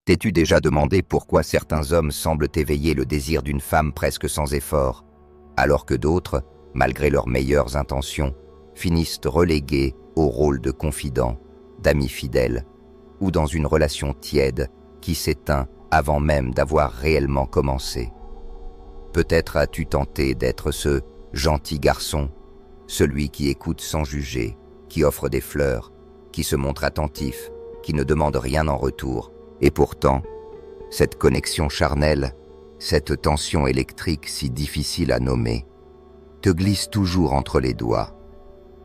T'es-tu déjà demandé pourquoi certains hommes semblent éveiller le désir d'une femme presque sans effort, alors que d'autres, malgré leurs meilleures intentions, finissent relégués au rôle de confidents, d'amis fidèles, ou dans une relation tiède qui s'éteint avant même d'avoir réellement commencé? Peut-être as-tu tenté d'être ce gentil garçon, celui qui écoute sans juger, qui offre des fleurs, qui se montre attentif, qui ne demande rien en retour. Et pourtant, cette connexion charnelle, cette tension électrique si difficile à nommer, te glisse toujours entre les doigts.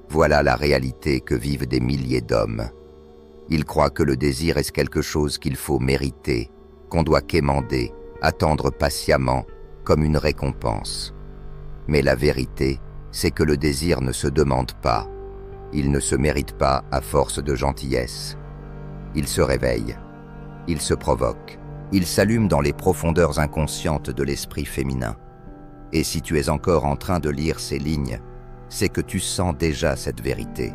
Voilà la réalité que vivent des milliers d'hommes. Ils croient que le désir est quelque chose qu'il faut mériter, qu'on doit quémander, attendre patiemment, comme une récompense. Mais la vérité, c'est que le désir ne se demande pas. Il ne se mérite pas à force de gentillesse. Il se réveille. Il se provoque. Il s'allume dans les profondeurs inconscientes de l'esprit féminin. Et si tu es encore en train de lire ces lignes, c'est que tu sens déjà cette vérité.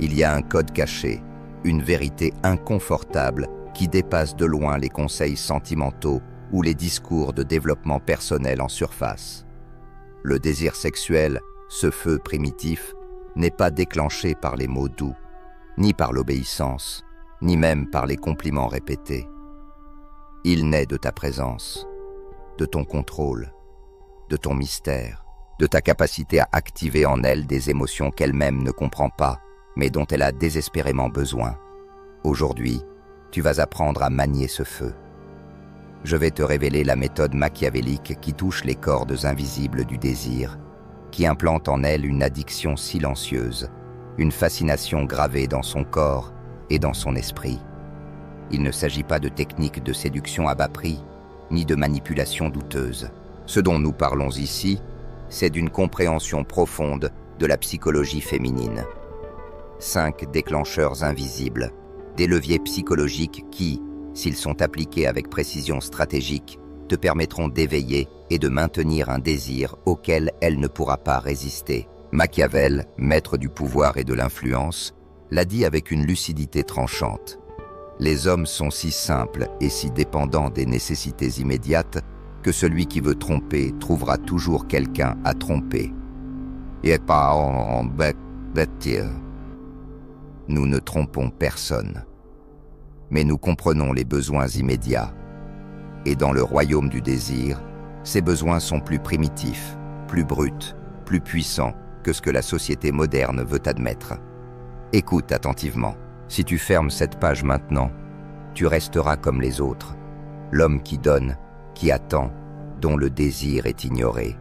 Il y a un code caché, une vérité inconfortable qui dépasse de loin les conseils sentimentaux ou les discours de développement personnel en surface. Le désir sexuel, ce feu primitif, n'est pas déclenché par les mots doux, ni par l'obéissance, ni même par les compliments répétés. Il naît de ta présence, de ton contrôle, de ton mystère, de ta capacité à activer en elle des émotions qu'elle-même ne comprend pas, mais dont elle a désespérément besoin. Aujourd'hui, tu vas apprendre à manier ce feu. Je vais te révéler la méthode machiavélique qui touche les cordes invisibles du désir, qui implante en elle une addiction silencieuse, une fascination gravée dans son corps et dans son esprit. Il ne s'agit pas de techniques de séduction à bas prix, ni de manipulation douteuse. Ce dont nous parlons ici, c'est d'une compréhension profonde de la psychologie féminine. 5 déclencheurs invisibles, des leviers psychologiques qui, s'ils sont appliqués avec précision stratégique, te permettront d'éveiller et de maintenir un désir auquel elle ne pourra pas résister. Machiavel, maître du pouvoir et de l'influence, l'a dit avec une lucidité tranchante. Les hommes sont si simples et si dépendants des nécessités immédiates que celui qui veut tromper trouvera toujours quelqu'un à tromper. Et pas en bêtise. Nous ne trompons personne. Mais nous comprenons les besoins immédiats. Et dans le royaume du désir, ces besoins sont plus primitifs, plus bruts, plus puissants que ce que la société moderne veut admettre. Écoute attentivement. Si tu fermes cette page maintenant, tu resteras comme les autres, l'homme qui donne, qui attend, dont le désir est ignoré.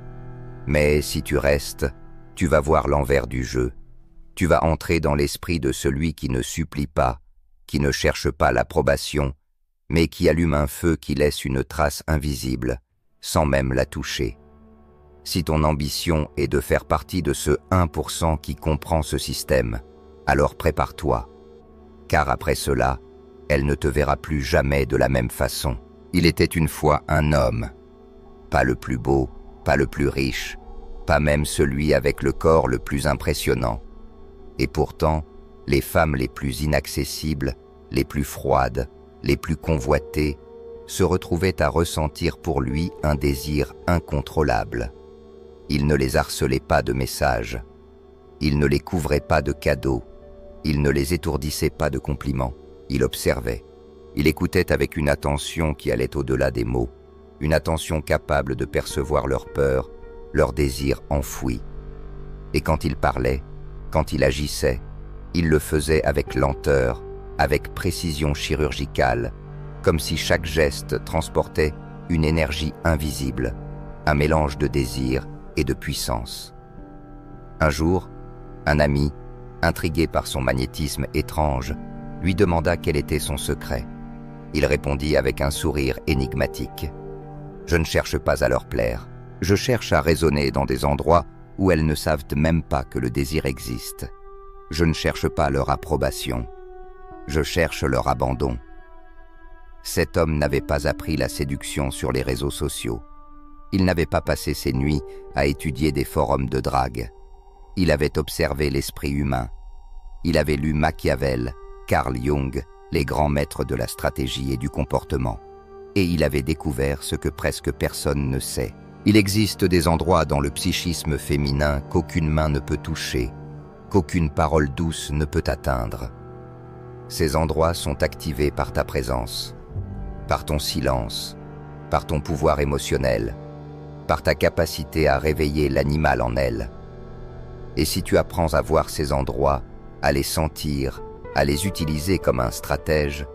Mais si tu restes, tu vas voir l'envers du jeu. Tu vas entrer dans l'esprit de celui qui ne supplie pas, qui ne cherche pas l'approbation, mais qui allume un feu qui laisse une trace invisible, sans même la toucher. Si ton ambition est de faire partie de ce 1% qui comprend ce système, alors prépare-toi, car après cela, elle ne te verra plus jamais de la même façon. Il était une fois un homme, pas le plus beau, pas le plus riche, pas même celui avec le corps le plus impressionnant. Et pourtant, les femmes les plus inaccessibles, les plus froides, les plus convoitées, se retrouvaient à ressentir pour lui un désir incontrôlable. Il ne les harcelait pas de messages, il ne les couvrait pas de cadeaux, il ne les étourdissait pas de compliments, il observait. Il écoutait avec une attention qui allait au-delà des mots, une attention capable de percevoir leurs peurs, leurs désirs enfouis. Et quand il parlait, quand il agissait, il le faisait avec lenteur, avec précision chirurgicale, comme si chaque geste transportait une énergie invisible, un mélange de désir et de puissance. Un jour, un ami, intrigué par son magnétisme étrange, lui demanda quel était son secret. Il répondit avec un sourire énigmatique. « Je ne cherche pas à leur plaire. Je cherche à résonner dans des endroits où elles ne savent même pas que le désir existe. Je ne cherche pas leur approbation. Je cherche leur abandon. » Cet homme n'avait pas appris la séduction sur les réseaux sociaux. Il n'avait pas passé ses nuits à étudier des forums de drague. Il avait observé l'esprit humain. Il avait lu Machiavel, Carl Jung les grands maîtres de la stratégie et du comportement. Et il avait découvert ce que presque personne ne sait. Il existe des endroits dans le psychisme féminin qu'aucune main ne peut toucher, qu'aucune parole douce ne peut atteindre. Ces endroits sont activés par ta présence, par ton silence, par ton pouvoir émotionnel, par ta capacité à réveiller l'animal en elle. Et si tu apprends à voir ces endroits, à les sentir, à les utiliser comme un stratège,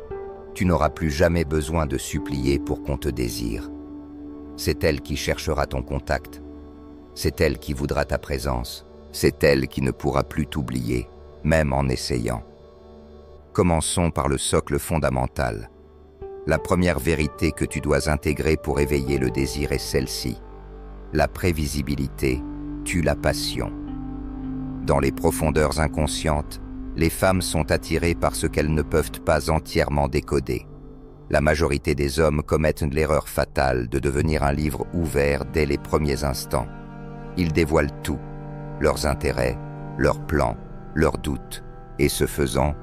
tu n'auras plus jamais besoin de supplier pour qu'on te désire. C'est elle qui cherchera ton contact. C'est elle qui voudra ta présence. C'est elle qui ne pourra plus t'oublier, même en essayant. Commençons par le socle fondamental. La première vérité que tu dois intégrer pour éveiller le désir est celle-ci. La prévisibilité tue la passion. Dans les profondeurs inconscientes, les femmes sont attirées par ce qu'elles ne peuvent pas entièrement décoder. La majorité des hommes commettent l'erreur fatale de devenir un livre ouvert dès les premiers instants. Ils dévoilent tout, leurs intérêts, leurs plans, leurs doutes, et ce faisant,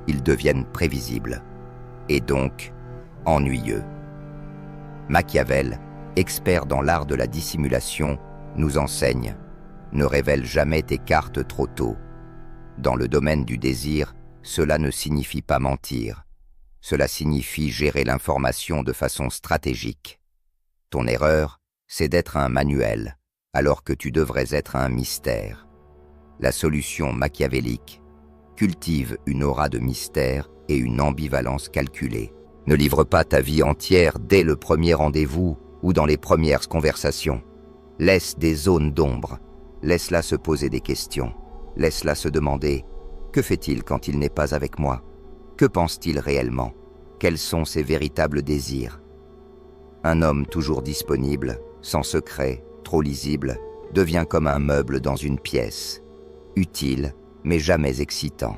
ils deviennent prévisibles, et donc ennuyeux. Machiavel, expert dans l'art de la dissimulation, nous enseigne « Ne révèle jamais tes cartes trop tôt ». Dans le domaine du désir, cela ne signifie pas mentir. Cela signifie gérer l'information de façon stratégique. Ton erreur, c'est d'être un manuel, alors que tu devrais être un mystère. La solution machiavélique cultive une aura de mystère et une ambivalence calculée. Ne livre pas ta vie entière dès le premier rendez-vous ou dans les premières conversations. Laisse des zones d'ombre. Laisse-la se poser des questions. Laisse-la se demander « Que fait-il quand il n'est pas avec moi ? Que pense-t-il réellement ? Quels sont ses véritables désirs ?» Un homme toujours disponible, sans secret, trop lisible, devient comme un meuble dans une pièce, utile mais jamais excitant.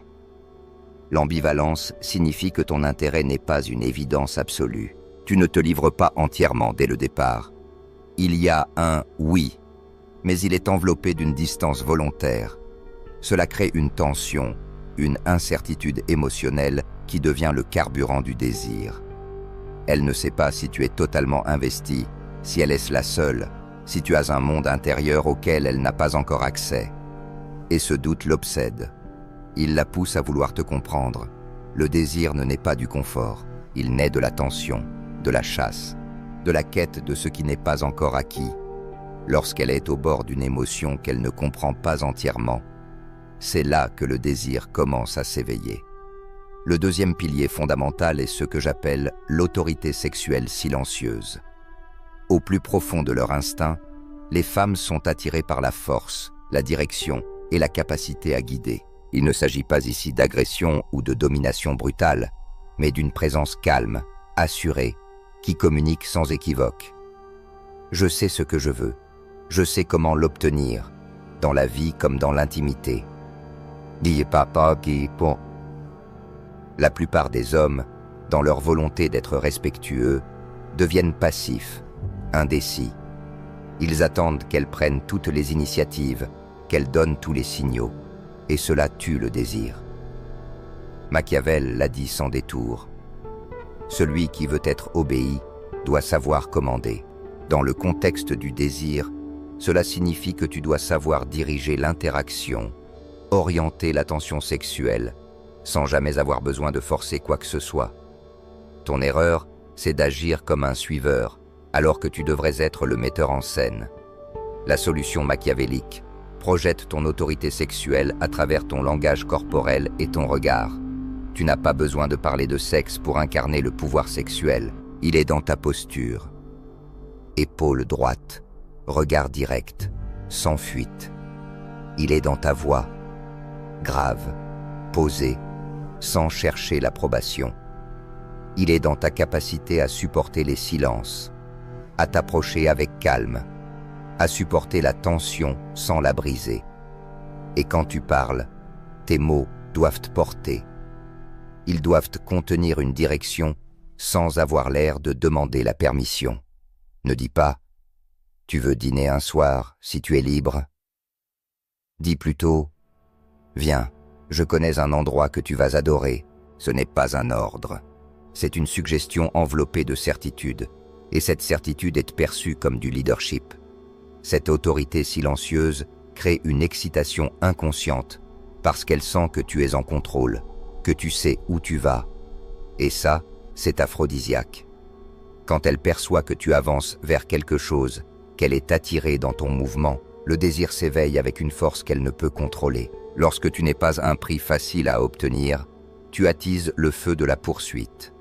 L'ambivalence signifie que ton intérêt n'est pas une évidence absolue. Tu ne te livres pas entièrement dès le départ. Il y a un « oui », mais il est enveloppé d'une distance volontaire. Cela crée une tension, une incertitude émotionnelle qui devient le carburant du désir. Elle ne sait pas si tu es totalement investi, si elle est la seule, si tu as un monde intérieur auquel elle n'a pas encore accès. Et ce doute l'obsède. Il la pousse à vouloir te comprendre. Le désir ne naît pas du confort, il naît de la tension, de la chasse, de la quête de ce qui n'est pas encore acquis. Lorsqu'elle est au bord d'une émotion qu'elle ne comprend pas entièrement, c'est là que le désir commence à s'éveiller. Le deuxième pilier fondamental est ce que j'appelle l'autorité sexuelle silencieuse. Au plus profond de leur instinct, les femmes sont attirées par la force, la direction et la capacité à guider. Il ne s'agit pas ici d'agression ou de domination brutale, mais d'une présence calme, assurée, qui communique sans équivoque. Je sais ce que je veux. Je sais comment l'obtenir, dans la vie comme dans l'intimité. La plupart des hommes, dans leur volonté d'être respectueux, deviennent passifs, indécis. Ils attendent qu'elle prenne toutes les initiatives, qu'elle donne tous les signaux, et cela tue le désir. Machiavel l'a dit sans détour. Celui qui veut être obéi doit savoir commander. Dans le contexte du désir, cela signifie que tu dois savoir diriger l'interaction, orienter l'attention sexuelle, sans jamais avoir besoin de forcer quoi que ce soit. Ton erreur, c'est d'agir comme un suiveur, alors que tu devrais être le metteur en scène. La solution machiavélique: projette ton autorité sexuelle à travers ton langage corporel et ton regard. Tu n'as pas besoin de parler de sexe pour incarner le pouvoir sexuel, il est dans ta posture. Épaule droite, regard direct, sans fuite. Il est dans ta voix, grave, posée, sans chercher l'approbation. Il est dans ta capacité à supporter les silences, à t'approcher avec calme, à supporter la tension sans la briser. Et quand tu parles, tes mots doivent te porter. Ils doivent contenir une direction sans avoir l'air de demander la permission. Ne dis pas « Tu veux dîner un soir si tu es libre ?» Dis plutôt « Viens, je connais un endroit que tu vas adorer. Ce n'est pas un ordre. C'est une suggestion enveloppée de certitude, et cette certitude est perçue comme du leadership. Cette autorité silencieuse crée une excitation inconsciente parce qu'elle sent que tu es en contrôle, que tu sais où tu vas. Et ça, c'est aphrodisiaque. Quand elle perçoit que tu avances vers quelque chose, qu'elle est attirée dans ton mouvement, le désir s'éveille avec une force qu'elle ne peut contrôler. Lorsque tu n'es pas un prix facile à obtenir, tu attises le feu de la poursuite.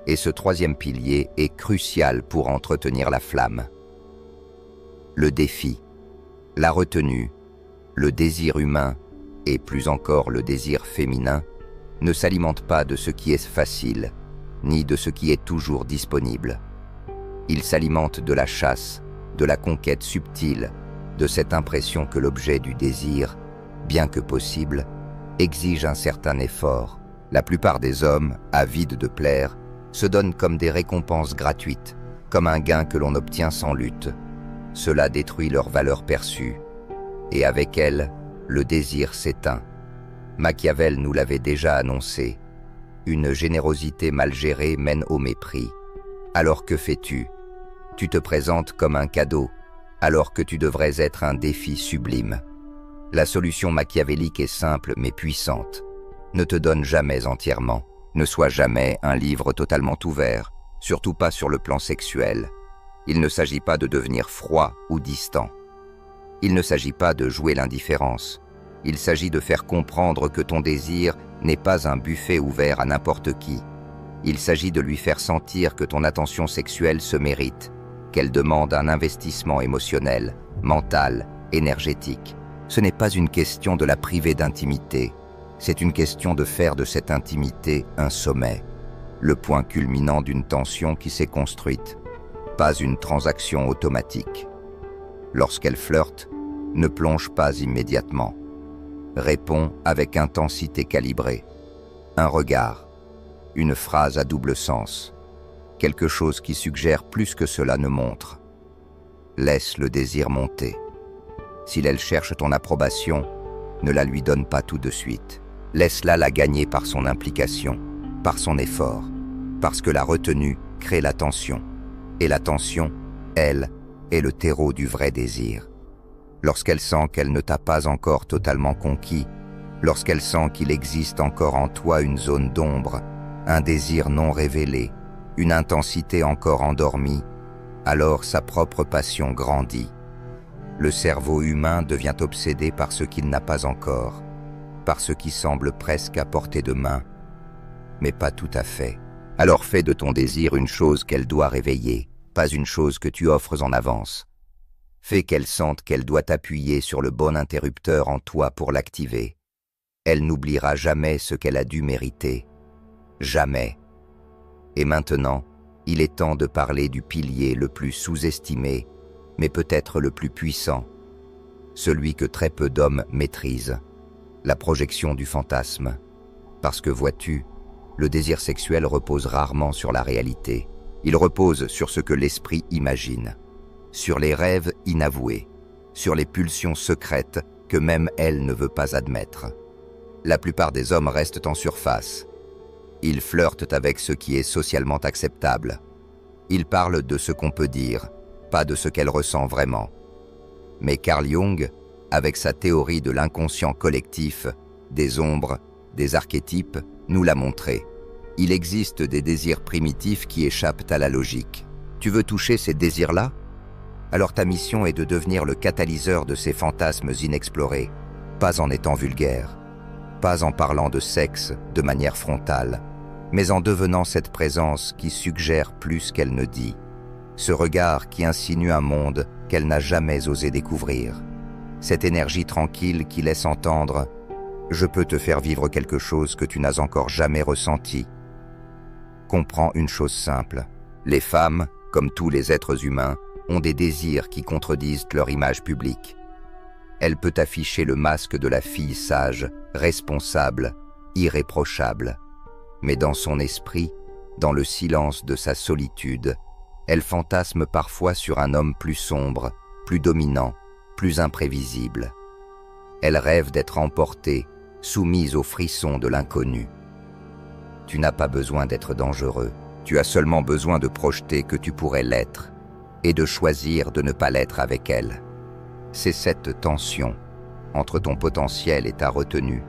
Et ce troisième pilier est crucial pour entretenir la flamme. Le défi, la retenue, le désir humain et plus encore le désir féminin ne s'alimentent pas de ce qui est facile, ni de ce qui est toujours disponible. Ils s'alimentent de la chasse, de la conquête subtile, de cette impression que l'objet du désir, bien que possible, exige un certain effort. La plupart des hommes, avides de plaire, se donnent comme des récompenses gratuites, comme un gain que l'on obtient sans lutte. Cela détruit leur valeur perçue, et avec elle, le désir s'éteint. Machiavel nous l'avait déjà annoncé. Une générosité mal gérée mène au mépris. Alors que fais-tu? Tu te présentes comme un cadeau, alors que tu devrais être un défi sublime. La solution machiavélique est simple mais puissante. Ne te donne jamais entièrement. Ne sois jamais un livre totalement ouvert, surtout pas sur le plan sexuel. Il ne s'agit pas de devenir froid ou distant. Il ne s'agit pas de jouer l'indifférence. Il s'agit de faire comprendre que ton désir n'est pas un buffet ouvert à n'importe qui. Il s'agit de lui faire sentir que ton attention sexuelle se mérite, qu'elle demande un investissement émotionnel, mental, énergétique. Ce n'est pas une question de la priver d'intimité, c'est une question de faire de cette intimité un sommet, le point culminant d'une tension qui s'est construite, pas une transaction automatique. Lorsqu'elle flirte, ne plonge pas immédiatement. Réponds avec intensité calibrée. Un regard, une phrase à double sens, quelque chose qui suggère plus que cela ne montre. Laisse le désir monter. Si elle cherche ton approbation, ne la lui donne pas tout de suite. Laisse-la la gagner par son implication, par son effort, parce que la retenue crée la tension. Et la tension, elle, est le terreau du vrai désir. Lorsqu'elle sent qu'elle ne t'a pas encore totalement conquis, lorsqu'elle sent qu'il existe encore en toi une zone d'ombre, un désir non révélé, une intensité encore endormie, alors sa propre passion grandit. Le cerveau humain devient obsédé par ce qu'il n'a pas encore, par ce qui semble presque à portée de main, mais pas tout à fait. Alors fais de ton désir une chose qu'elle doit réveiller, pas une chose que tu offres en avance. Fais qu'elle sente qu'elle doit appuyer sur le bon interrupteur en toi pour l'activer. Elle n'oubliera jamais ce qu'elle a dû mériter. Jamais. Et maintenant, il est temps de parler du pilier le plus sous-estimé, mais peut-être le plus puissant, celui que très peu d'hommes maîtrisent, la projection du fantasme. Parce que vois-tu, le désir sexuel repose rarement sur la réalité. Il repose sur ce que l'esprit imagine, sur les rêves inavoués, sur les pulsions secrètes que même elle ne veut pas admettre. La plupart des hommes restent en surface. Ils flirtent avec ce qui est socialement acceptable. Ils parlent de ce qu'on peut dire, pas de ce qu'elle ressent vraiment. Mais Carl Jung, avec sa théorie de l'inconscient collectif, des ombres, des archétypes, nous l'a montré. Il existe des désirs primitifs qui échappent à la logique. Tu veux toucher ces désirs-là? Alors ta mission est de devenir le catalyseur de ces fantasmes inexplorés, pas en étant vulgaire, pas en parlant de sexe de manière frontale, mais en devenant cette présence qui suggère plus qu'elle ne dit, ce regard qui insinue un monde qu'elle n'a jamais osé découvrir, cette énergie tranquille qui laisse entendre « Je peux te faire vivre quelque chose que tu n'as encore jamais ressenti ». Comprends une chose simple, les femmes, comme tous les êtres humains, ont des désirs qui contredisent leur image publique. Elle peut afficher le masque de la fille sage, responsable, irréprochable. Mais dans son esprit, dans le silence de sa solitude, elle fantasme parfois sur un homme plus sombre, plus dominant, plus imprévisible. Elle rêve d'être emportée, soumise aux frissons de l'inconnu. Tu n'as pas besoin d'être dangereux. Tu as seulement besoin de projeter que tu pourrais l'être et de choisir de ne pas l'être avec elle. C'est cette tension entre ton potentiel et ta retenue,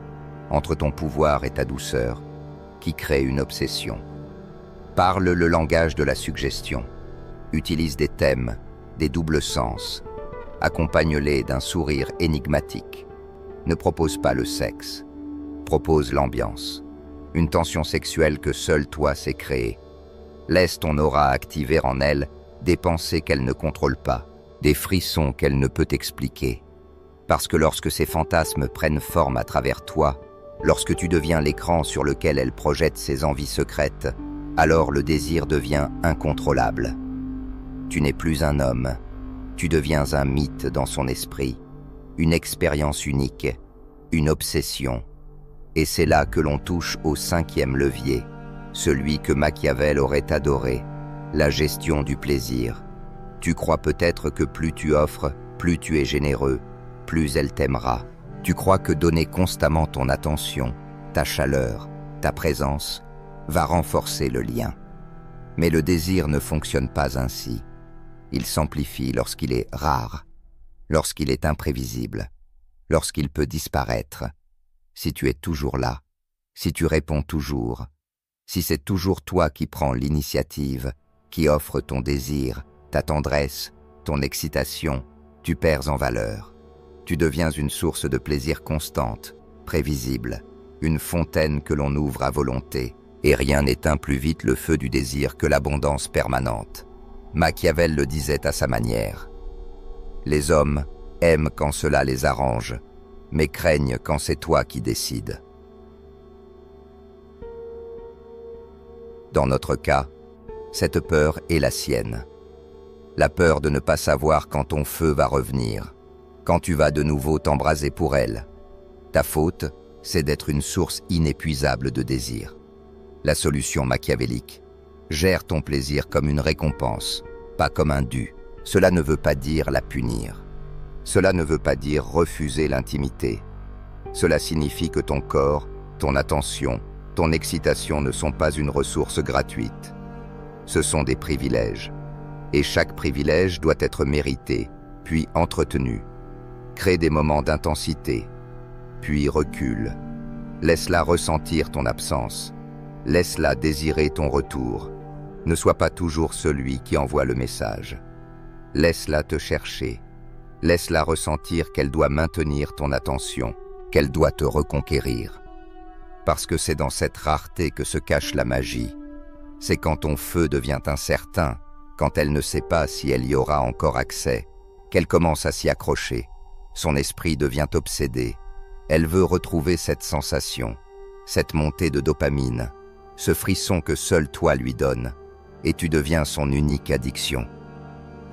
entre ton pouvoir et ta douceur, qui crée une obsession. Parle le langage de la suggestion. Utilise des thèmes, des doubles sens. Accompagne-les d'un sourire énigmatique. Ne propose pas le sexe. Propose l'ambiance. Une tension sexuelle que seul toi sais créer. Laisse ton aura activer en elle des pensées qu'elle ne contrôle pas, des frissons qu'elle ne peut expliquer. Parce que lorsque ces fantasmes prennent forme à travers toi, lorsque tu deviens l'écran sur lequel elle projette ses envies secrètes, alors le désir devient incontrôlable. Tu n'es plus un homme, tu deviens un mythe dans son esprit, une expérience unique, une obsession. Et c'est là que l'on touche au 5e levier, celui que Machiavel aurait adoré, la gestion du plaisir. Tu crois peut-être que plus tu offres, plus tu es généreux, plus elle t'aimera. Tu crois que donner constamment ton attention, ta chaleur, ta présence, va renforcer le lien. Mais le désir ne fonctionne pas ainsi. Il s'amplifie lorsqu'il est rare, lorsqu'il est imprévisible, lorsqu'il peut disparaître. Si tu es toujours là, si tu réponds toujours, si c'est toujours toi qui prends l'initiative, qui offre ton désir, ta tendresse, ton excitation, tu perds en valeur. Tu deviens une source de plaisir constante, prévisible, une fontaine que l'on ouvre à volonté, et rien n'éteint plus vite le feu du désir que l'abondance permanente. Machiavel le disait à sa manière. Les hommes aiment quand cela les arrange, mais craignent quand c'est toi qui décides. Dans notre cas, cette peur est la sienne. La peur de ne pas savoir quand ton feu va revenir, quand tu vas de nouveau t'embraser pour elle. Ta faute, c'est d'être une source inépuisable de désir. La solution machiavélique: gère ton plaisir comme une récompense, pas comme un dû. Cela ne veut pas dire la punir. Cela ne veut pas dire refuser l'intimité. Cela signifie que ton corps, ton attention, ton excitation ne sont pas une ressource gratuite. Ce sont des privilèges. Et chaque privilège doit être mérité, puis entretenu. Crée des moments d'intensité, puis recule. Laisse-la ressentir ton absence. Laisse-la désirer ton retour. Ne sois pas toujours celui qui envoie le message. Laisse-la te chercher. Laisse-la ressentir qu'elle doit maintenir ton attention, qu'elle doit te reconquérir. Parce que c'est dans cette rareté que se cache la magie. C'est quand ton feu devient incertain, quand elle ne sait pas si elle y aura encore accès, qu'elle commence à s'y accrocher. Son esprit devient obsédé. Elle veut retrouver cette sensation, cette montée de dopamine, ce frisson que seul toi lui donnes, et tu deviens son unique addiction.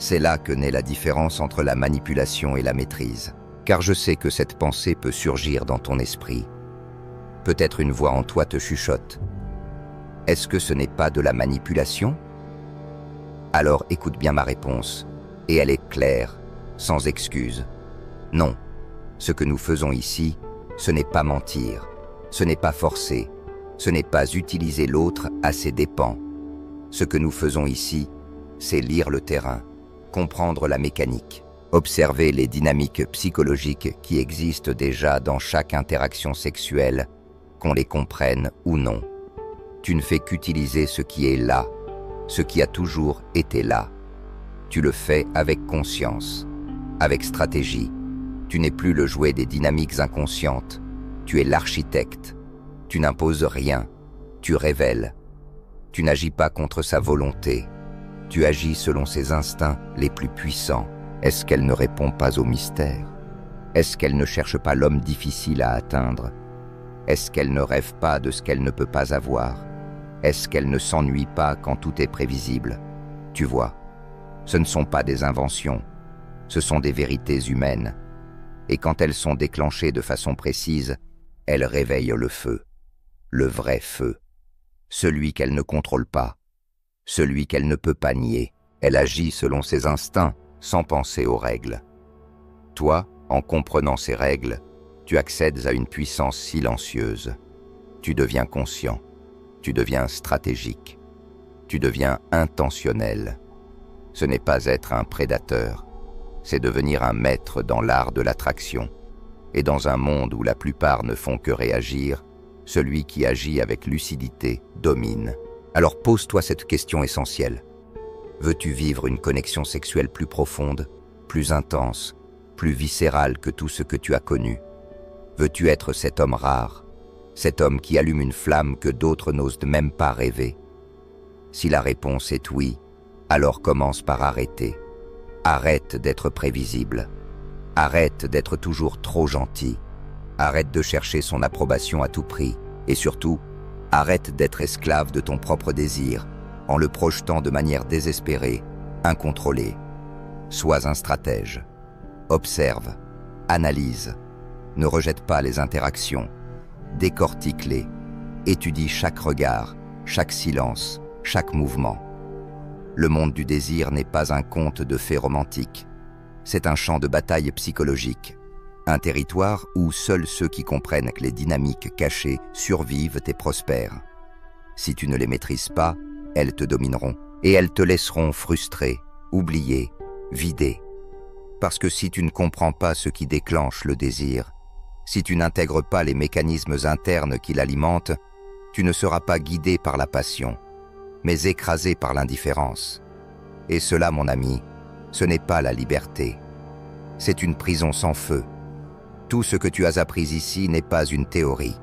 C'est là que naît la différence entre la manipulation et la maîtrise, car je sais que cette pensée peut surgir dans ton esprit. Peut-être une voix en toi te chuchote. Est-ce que ce n'est pas de la manipulation? Alors écoute bien ma réponse, et elle est claire, sans excuse. Non, ce que nous faisons ici, ce n'est pas mentir, ce n'est pas forcer, ce n'est pas utiliser l'autre à ses dépens. Ce que nous faisons ici, c'est lire le terrain, comprendre la mécanique, observer les dynamiques psychologiques qui existent déjà dans chaque interaction sexuelle, qu'on les comprenne ou non. Tu ne fais qu'utiliser ce qui est là, ce qui a toujours été là. Tu le fais avec conscience, avec stratégie. Tu n'es plus le jouet des dynamiques inconscientes, tu es l'architecte. Tu n'imposes rien, tu révèles. Tu n'agis pas contre sa volonté, tu agis selon ses instincts les plus puissants. Est-ce qu'elle ne répond pas au mystère? Est-ce qu'elle ne cherche pas l'homme difficile à atteindre? Est-ce qu'elle ne rêve pas de ce qu'elle ne peut pas avoir? Est-ce qu'elle ne s'ennuie pas quand tout est prévisible? Tu vois, ce ne sont pas des inventions, ce sont des vérités humaines. Et quand elles sont déclenchées de façon précise, elles réveillent le feu, le vrai feu, celui qu'elle ne contrôle pas, celui qu'elle ne peut pas nier. Elle agit selon ses instincts, sans penser aux règles. Toi, en comprenant ces règles, tu accèdes à une puissance silencieuse. Tu deviens conscient. Tu deviens stratégique. Tu deviens intentionnel. Ce n'est pas être un prédateur, c'est devenir un maître dans l'art de l'attraction. Et dans un monde où la plupart ne font que réagir, celui qui agit avec lucidité domine. Alors pose-toi cette question essentielle. Veux-tu vivre une connexion sexuelle plus profonde, plus intense, plus viscérale que tout ce que tu as connu? Veux-tu être cet homme rare, cet homme qui allume une flamme que d'autres n'osent même pas rêver? Si la réponse est oui, alors commence par arrêter. Arrête d'être prévisible. Arrête d'être toujours trop gentil. Arrête de chercher son approbation à tout prix. Et surtout, arrête d'être esclave de ton propre désir, en le projetant de manière désespérée, incontrôlée. Sois un stratège. Observe, analyse. Ne rejette pas les interactions. Décortique-les. Étudie chaque regard, chaque silence, chaque mouvement. Le monde du désir n'est pas un conte de fées romantiques. C'est un champ de bataille psychologique. Un territoire où seuls ceux qui comprennent que les dynamiques cachées survivent et prospèrent. Si tu ne les maîtrises pas, elles te domineront et elles te laisseront frustré, oublié, vidé. Parce que si tu ne comprends pas ce qui déclenche le désir, si tu n'intègres pas les mécanismes internes qui l'alimentent, tu ne seras pas guidé par la passion, mais écrasé par l'indifférence. Et cela, mon ami, ce n'est pas la liberté. C'est une prison sans feu. Tout ce que tu as appris ici n'est pas une théorie.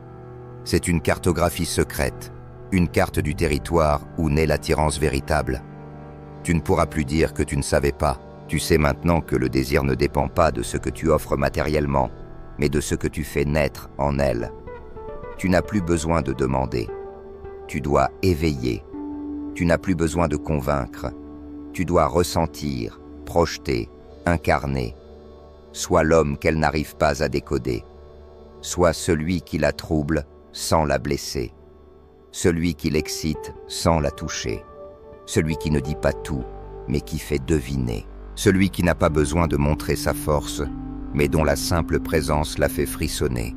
C'est une cartographie secrète, une carte du territoire où naît l'attirance véritable. Tu ne pourras plus dire que tu ne savais pas. Tu sais maintenant que le désir ne dépend pas de ce que tu offres matériellement, mais de ce que tu fais naître en elle. Tu n'as plus besoin de demander. Tu dois éveiller. Tu n'as plus besoin de convaincre. Tu dois ressentir, projeter, incarner. Sois l'homme qu'elle n'arrive pas à décoder. Sois celui qui la trouble sans la blesser. Celui qui l'excite sans la toucher. Celui qui ne dit pas tout, mais qui fait deviner. Celui qui n'a pas besoin de montrer sa force, mais dont la simple présence la fait frissonner.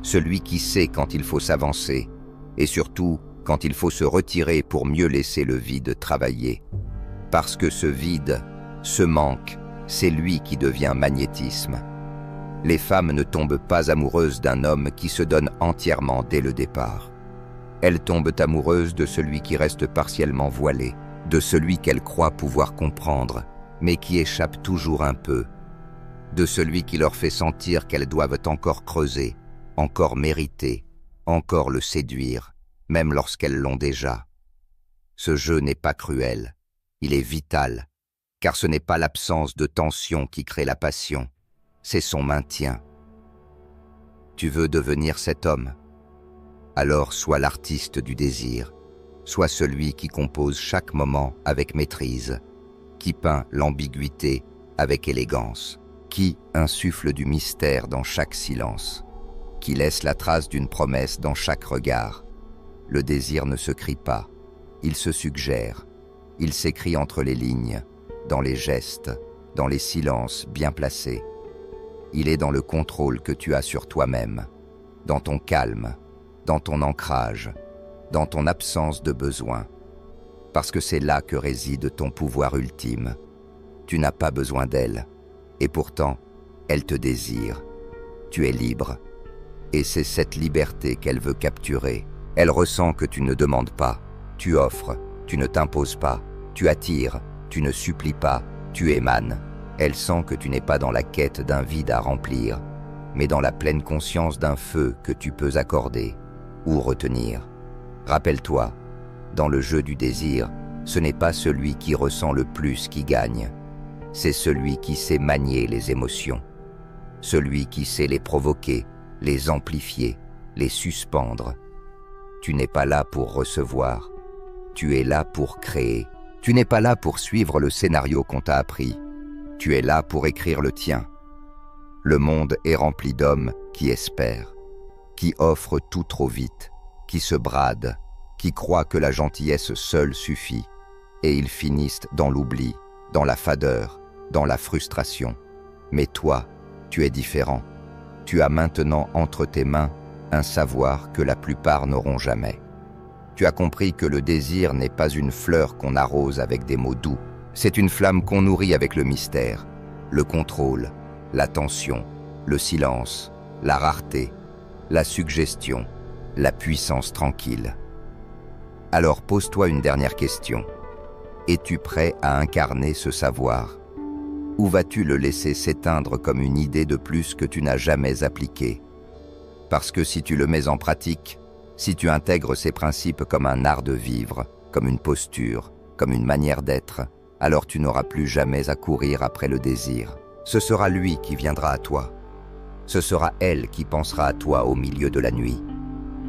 Celui qui sait quand il faut s'avancer, et surtout quand il faut se retirer pour mieux laisser le vide travailler. Parce que ce vide, ce manque, c'est lui qui devient magnétisme. Les femmes ne tombent pas amoureuses d'un homme qui se donne entièrement dès le départ. Elles tombent amoureuses de celui qui reste partiellement voilé, de celui qu'elles croient pouvoir comprendre, mais qui échappe toujours un peu, de celui qui leur fait sentir qu'elles doivent encore creuser, encore mériter, encore le séduire, même lorsqu'elles l'ont déjà. Ce jeu n'est pas cruel, il est vital, car ce n'est pas l'absence de tension qui crée la passion, c'est son maintien. Tu veux devenir cet homme? Alors sois l'artiste du désir, sois celui qui compose chaque moment avec maîtrise, qui peint l'ambiguïté avec élégance, qui insuffle du mystère dans chaque silence, qui laisse la trace d'une promesse dans chaque regard. Le désir ne se crie pas, il se suggère, il s'écrit entre les lignes, dans les gestes, dans les silences bien placés. Il est dans le contrôle que tu as sur toi-même, dans ton calme, dans ton ancrage, dans ton absence de besoin, parce que c'est là que réside ton pouvoir ultime. Tu n'as pas besoin d'elle, et pourtant, elle te désire. Tu es libre, et c'est cette liberté qu'elle veut capturer. Elle ressent que tu ne demandes pas, tu offres, tu ne t'imposes pas, tu attires, tu ne supplies pas, tu émanes. Elle sent que tu n'es pas dans la quête d'un vide à remplir, mais dans la pleine conscience d'un feu que tu peux accorder ou retenir. Rappelle-toi, dans le jeu du désir, ce n'est pas celui qui ressent le plus qui gagne, c'est celui qui sait manier les émotions, celui qui sait les provoquer, les amplifier, les suspendre. Tu n'es pas là pour recevoir, tu es là pour créer. Tu n'es pas là pour suivre le scénario qu'on t'a appris, tu es là pour écrire le tien. Le monde est rempli d'hommes qui espèrent, qui offrent tout trop vite, qui se bradent, qui croient que la gentillesse seule suffit, et ils finissent dans l'oubli, dans la fadeur, dans la frustration. Mais toi, tu es différent. Tu as maintenant entre tes mains un savoir que la plupart n'auront jamais. Tu as compris que le désir n'est pas une fleur qu'on arrose avec des mots doux. C'est une flamme qu'on nourrit avec le mystère, le contrôle, l'attention, le silence, la rareté, la suggestion, la puissance tranquille. Alors pose-toi une dernière question. Es-tu prêt à incarner ce savoir? Ou vas-tu le laisser s'éteindre comme une idée de plus que tu n'as jamais appliquée? Parce que si tu le mets en pratique, si tu intègres ces principes comme un art de vivre, comme une posture, comme une manière d'être, alors tu n'auras plus jamais à courir après le désir. Ce sera lui qui viendra à toi. Ce sera elle qui pensera à toi au milieu de la nuit,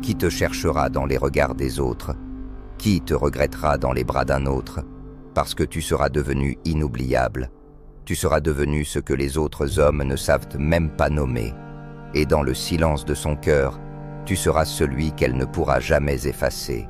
qui te cherchera dans les regards des autres, qui te regrettera dans les bras d'un autre, parce que tu seras devenu inoubliable. Tu seras devenu ce que les autres hommes ne savent même pas nommer, et dans le silence de son cœur, tu seras celui qu'elle ne pourra jamais effacer.